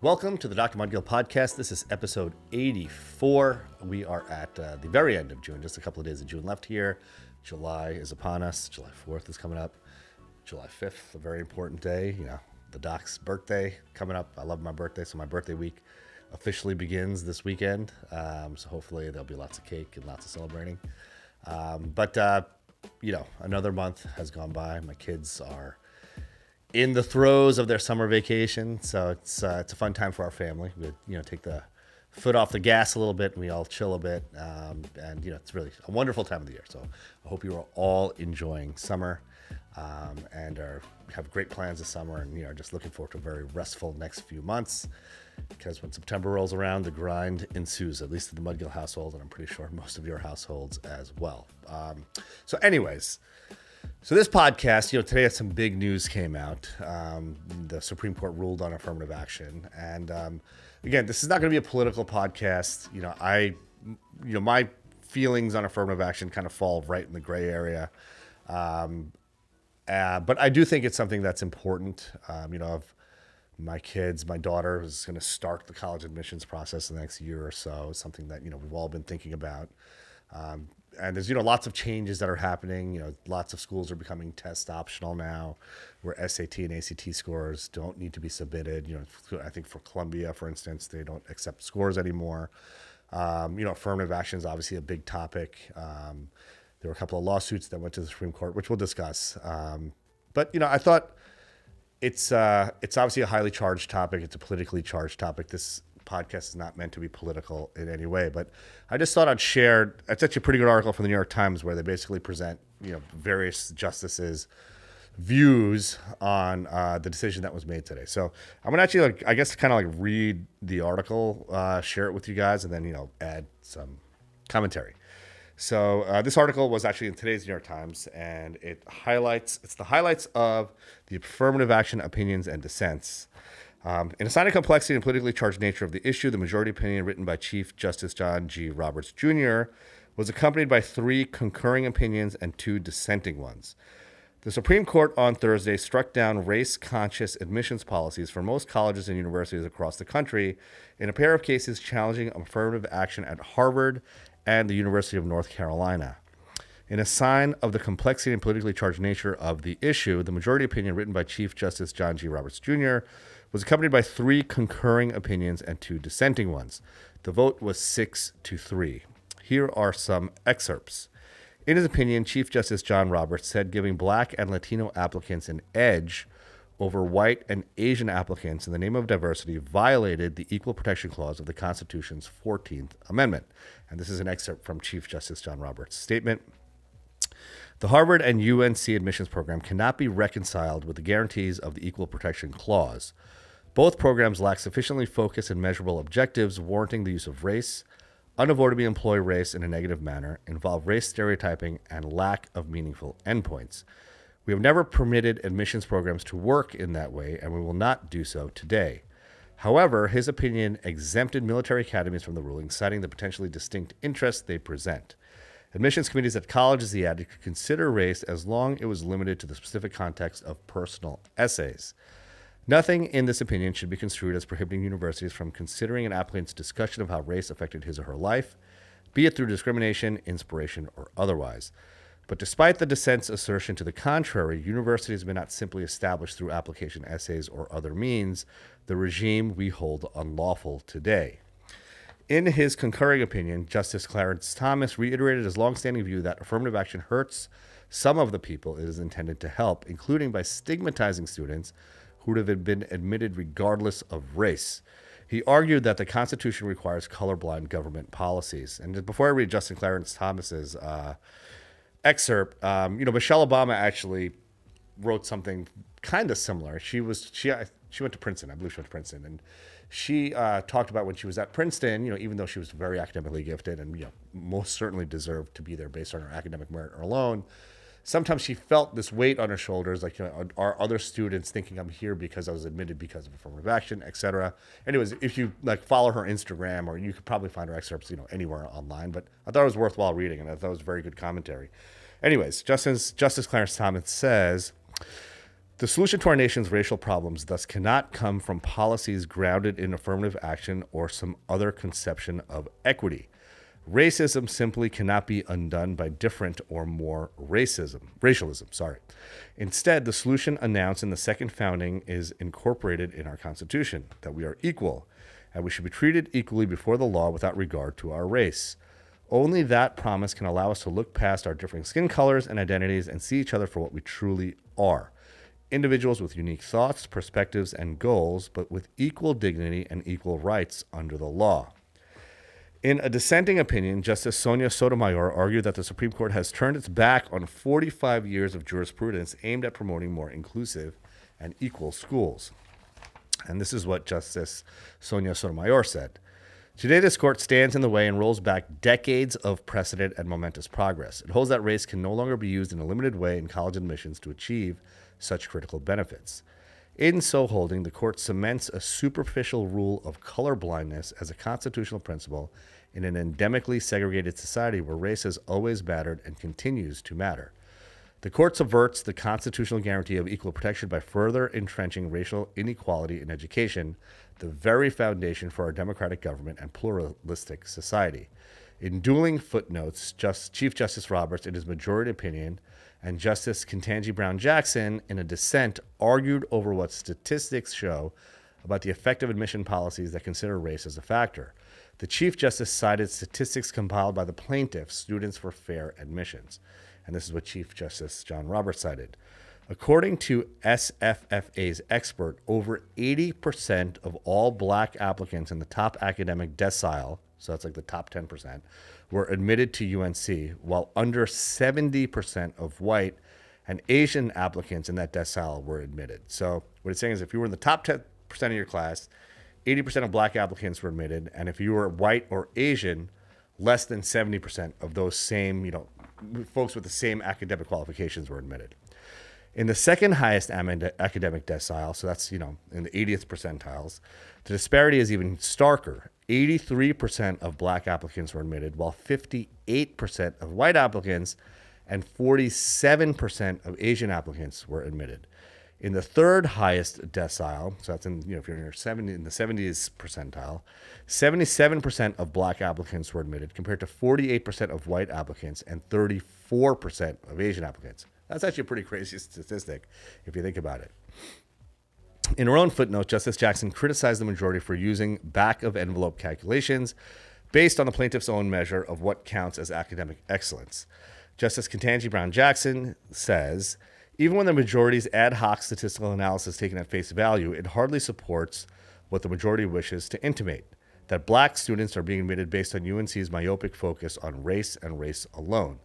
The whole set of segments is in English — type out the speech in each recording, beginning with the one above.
Welcome to the Dr. Mudgil podcast. This is episode 84. We are at the very end of June, just a couple of days of June left here. July is upon us. July 4th is coming up. July 5th, a very important day. You know, the doc's birthday coming up. I love my birthday, so my birthday week officially begins this weekend. So hopefully there'll be lots of cake and lots of celebrating. Another month has gone by. My kids are in the throes of their summer vacation, so it's a fun time for our family. We take the foot off the gas a little bit, and we all chill a bit, and it's really a wonderful time of the year. So I hope you are all enjoying summer and have great plans this summer, and are just looking forward to a very restful next few months. Because when September rolls around, the grind ensues, at least in the Mudgil household, and I'm pretty sure most of your households as well. So this podcast, today some big news came out. The Supreme Court ruled on affirmative action. And again, this is not going to be a political podcast. My feelings on affirmative action kind of fall right in the gray area. But I do think it's something that's important. Of my kids, my daughter is going to start the college admissions process in the next year or so. It's something that, we've all been thinking about. And there's, lots of changes that are happening. Lots of schools are becoming test optional now, where SAT and ACT scores don't need to be submitted. I think for Columbia, for instance, they don't accept scores anymore. Affirmative action is obviously a big topic. There were a couple of lawsuits that went to the Supreme Court, which we'll discuss. I thought it's obviously a highly charged topic. It's a politically charged topic. This podcast is not meant to be political in any way, but I just thought I'd share. It's actually a pretty good article from the New York Times where they basically present, various justices' views on the decision that was made today. So I'm gonna actually, read the article, share it with you guys, and then add some commentary. So this article was actually in today's New York Times, and it's the highlights of the affirmative action opinions and dissents. In a sign of complexity and politically charged nature of the issue, the majority opinion written by Chief Justice John G. Roberts, Jr. was accompanied by 3 concurring opinions and 2 dissenting ones. The Supreme Court on Thursday struck down race-conscious admissions policies for most colleges and universities across the country in a pair of cases challenging affirmative action at Harvard and the University of North Carolina. In a sign of the complexity and politically charged nature of the issue, the majority opinion written by Chief Justice John G. Roberts, Jr. was accompanied by 3 concurring opinions and 2 dissenting ones. The vote was 6-3. Here are some excerpts. In his opinion, Chief Justice John Roberts said giving Black and Latino applicants an edge over white and Asian applicants in the name of diversity violated the Equal Protection Clause of the Constitution's 14th Amendment. And this is an excerpt from Chief Justice John Roberts' statement. The Harvard and UNC admissions program cannot be reconciled with the guarantees of the Equal Protection Clause. Both programs lack sufficiently focused and measurable objectives warranting the use of race, unavoidably employ race in a negative manner, involve race stereotyping, and lack of meaningful endpoints. We have never permitted admissions programs to work in that way, and we will not do so today. However, his opinion exempted military academies from the ruling, citing the potentially distinct interests they present. Admissions committees at colleges, he added, could consider race as long as it was limited to the specific context of personal essays. Nothing in this opinion should be construed as prohibiting universities from considering an applicant's discussion of how race affected his or her life, be it through discrimination, inspiration, or otherwise. But despite the dissent's assertion to the contrary, universities may not simply establish through application essays or other means the regime we hold unlawful today. In his concurring opinion, Justice Clarence Thomas reiterated his longstanding view that affirmative action hurts some of the people it is intended to help, including by stigmatizing students who would have been admitted regardless of race. He argued that the Constitution requires colorblind government policies. And before I read Justice Clarence Thomas's excerpt, Michelle Obama actually wrote something kind of similar. She went to Princeton. I believe she went to Princeton, and she talked about when she was at Princeton. Even though she was very academically gifted and most certainly deserved to be there based on her academic merit alone, sometimes she felt this weight on her shoulders, like, are other students thinking I'm here because I was admitted because of affirmative action, et cetera. Anyways, if you follow her Instagram, or you could probably find her excerpts, anywhere online, but I thought it was worthwhile reading, and I thought it was very good commentary. Anyways, Justice Clarence Thomas says, The solution to our nation's racial problems thus cannot come from policies grounded in affirmative action or some other conception of equity. Racism simply cannot be undone by different or more racialism. Instead, the solution announced in the second founding is incorporated in our Constitution, that we are equal, and we should be treated equally before the law without regard to our race. Only that promise can allow us to look past our differing skin colors and identities and see each other for what we truly are. Individuals with unique thoughts, perspectives, and goals, but with equal dignity and equal rights under the law. In a dissenting opinion, Justice Sonia Sotomayor argued that the Supreme Court has turned its back on 45 years of jurisprudence aimed at promoting more inclusive and equal schools. And this is what Justice Sonia Sotomayor said. Today, this court stands in the way and rolls back decades of precedent and momentous progress. It holds that race can no longer be used in a limited way in college admissions to achieve such critical benefits. In so holding, the court cements a superficial rule of colorblindness as a constitutional principle in an endemically segregated society where race has always mattered and continues to matter. The court subverts the constitutional guarantee of equal protection by further entrenching racial inequality in education, the very foundation for our democratic government and pluralistic society. In dueling footnotes, Chief Justice Roberts, in his majority opinion, and Justice Ketanji Brown Jackson, in a dissent, argued over what statistics show about the effect of admission policies that consider race as a factor. The Chief Justice cited statistics compiled by the plaintiffs, Students for Fair Admissions. And this is what Chief Justice John Roberts cited. According to SFFA's expert, over 80% of all black applicants in the top academic decile, so that's like the top 10%, were admitted to UNC, while under 70% of white and Asian applicants in that decile were admitted. So what it's saying is if you were in the top 10% of your class, 80% of black applicants were admitted, and if you were white or Asian, less than 70% of those same, folks with the same academic qualifications were admitted. In the second highest academic decile, so that's, in the 80th percentiles, the disparity is even starker. 83% of black applicants were admitted, while 58% of white applicants and 47% of Asian applicants were admitted. In the third highest decile, so that's if you're in the 70th percentile, 77% of black applicants were admitted compared to 48% of white applicants and 34% of Asian applicants. That's actually a pretty crazy statistic if you think about it. In her own footnote, Justice Jackson criticized the majority for using back-of-envelope calculations based on the plaintiff's own measure of what counts as academic excellence. Justice Ketanji Brown Jackson says, even when the majority's ad hoc statistical analysis is taken at face value, it hardly supports what the majority wishes to intimate, that black students are being admitted based on UNC's myopic focus on race and race alone.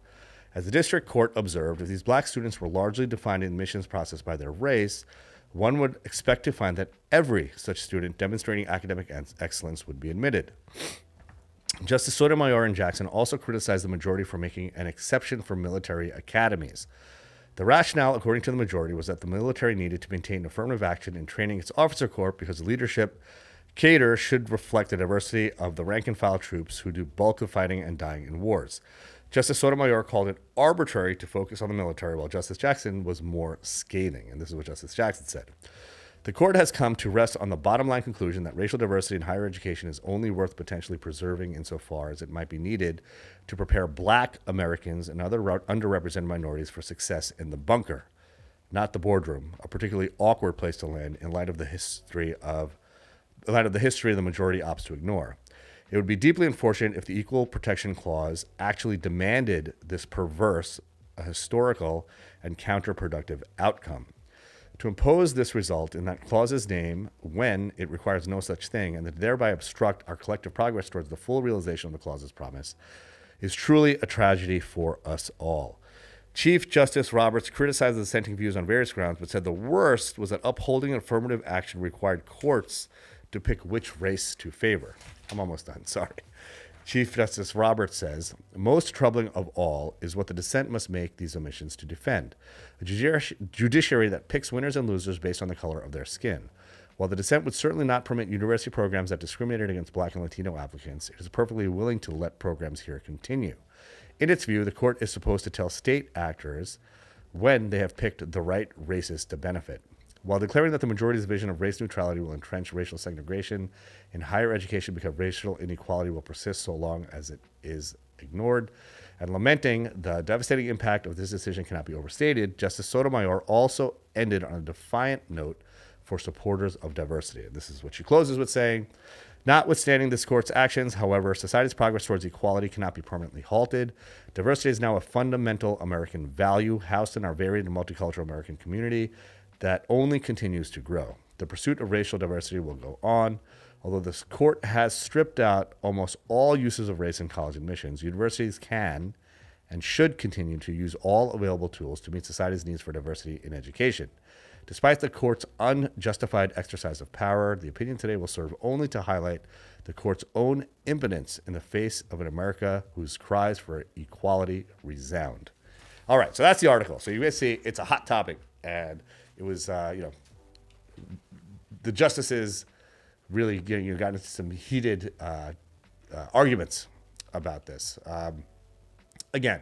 As the district court observed, if these black students were largely defined in the admissions process by their race, one would expect to find that every such student demonstrating academic excellence would be admitted. Justice Sotomayor and Jackson also criticized the majority for making an exception for military academies. The rationale, according to the majority, was that the military needed to maintain affirmative action in training its officer corps because leadership cadre should reflect the diversity of the rank-and-file troops who do bulk of fighting and dying in wars. Justice Sotomayor called it arbitrary to focus on the military, while Justice Jackson was more scathing. And this is what Justice Jackson said. The court has come to rest on the bottom line conclusion that racial diversity in higher education is only worth potentially preserving insofar as it might be needed to prepare black Americans and other underrepresented minorities for success in the bunker, not the boardroom, a particularly awkward place to land in light of the history of the majority opts to ignore. It would be deeply unfortunate if the Equal Protection Clause actually demanded this perverse, historical, and counterproductive outcome. To impose this result in that clause's name when it requires no such thing and to thereby obstruct our collective progress towards the full realization of the clause's promise is truly a tragedy for us all. Chief Justice Roberts criticized the dissenting views on various grounds, but said the worst was that upholding affirmative action required courts to pick which race to favor. I'm almost done, sorry. Chief Justice Roberts says, most troubling of all is what the dissent must make these omissions to defend. A judiciary that picks winners and losers based on the color of their skin. While the dissent would certainly not permit university programs that discriminated against black and Latino applicants, it is perfectly willing to let programs here continue. In its view, the court is supposed to tell state actors when they have picked the right races to benefit. While declaring that the majority's vision of race neutrality will entrench racial segregation in higher education because racial inequality will persist so long as it is ignored, and lamenting the devastating impact of this decision cannot be overstated, Justice Sotomayor also ended on a defiant note for supporters of diversity. And this is what she closes with saying, notwithstanding this court's actions, however, society's progress towards equality cannot be permanently halted. Diversity is now a fundamental American value housed in our varied and multicultural American community that only continues to grow. The pursuit of racial diversity will go on. Although this court has stripped out almost all uses of race in college admissions, universities can and should continue to use all available tools to meet society's needs for diversity in education. Despite the court's unjustified exercise of power, the opinion today will serve only to highlight the court's own impotence in the face of an America whose cries for equality resound. All right, so that's the article. So you guys see it's a hot topic, and it was, the justices really got into some heated arguments about this. Again,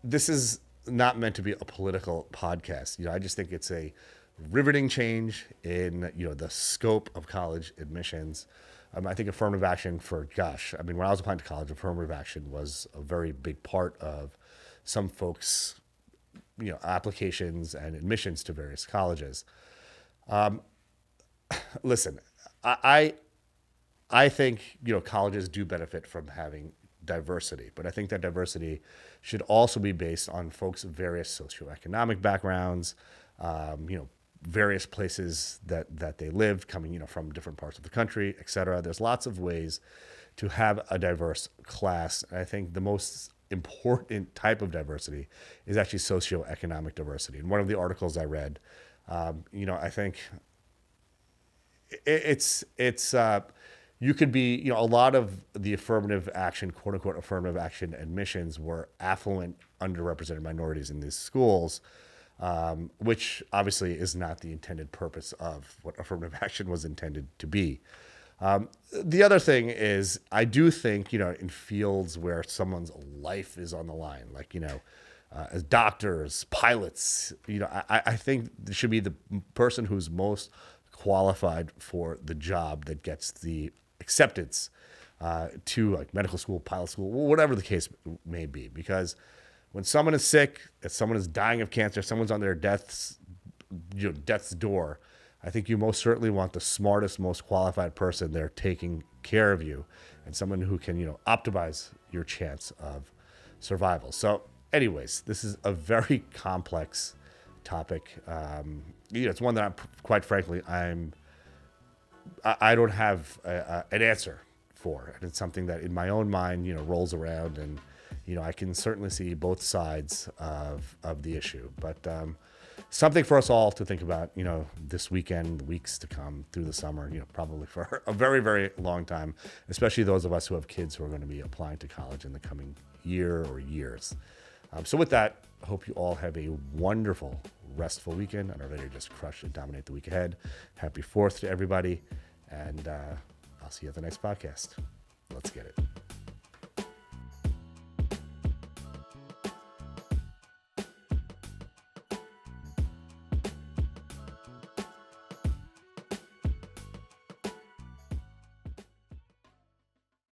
this is not meant to be a political podcast. I just think it's a riveting change in, the scope of college admissions. I think affirmative action when I was applying to college, affirmative action was a very big part of some folks' applications and admissions to various colleges. Listen, I think, colleges do benefit from having diversity, but I think that diversity should also be based on folks' various socioeconomic backgrounds, various places that they live, coming, from different parts of the country, et cetera. There's lots of ways to have a diverse class. And I think the most important type of diversity is actually socioeconomic diversity. And one of the articles I read, I think it's you could be, a lot of the affirmative action, quote unquote, affirmative action admissions were affluent, underrepresented minorities in these schools, which obviously is not the intended purpose of what affirmative action was intended to be. The other thing is, I do think, in fields where someone's life is on the line, like, as doctors, pilots, I think it should be the person who's most qualified for the job that gets the acceptance to like medical school, pilot school, whatever the case may be. Because when someone is sick, if someone is dying of cancer, someone's on their death's door, I think you most certainly want the smartest, most qualified person there taking care of you, and someone who can, optimize your chance of survival. So anyways, this is a very complex topic. It's one that I'm, quite frankly, I don't have an answer for. And it's something that in my own mind, rolls around, and, I can certainly see both sides of the issue, but something for us all to think about, this weekend, the weeks to come, through the summer, probably for a very, very long time, especially those of us who have kids who are going to be applying to college in the coming year or years. So with that, I hope you all have a wonderful, restful weekend and are ready to just crush and dominate the week ahead. Happy 4th to everybody, and I'll see you at the next podcast. Let's get it.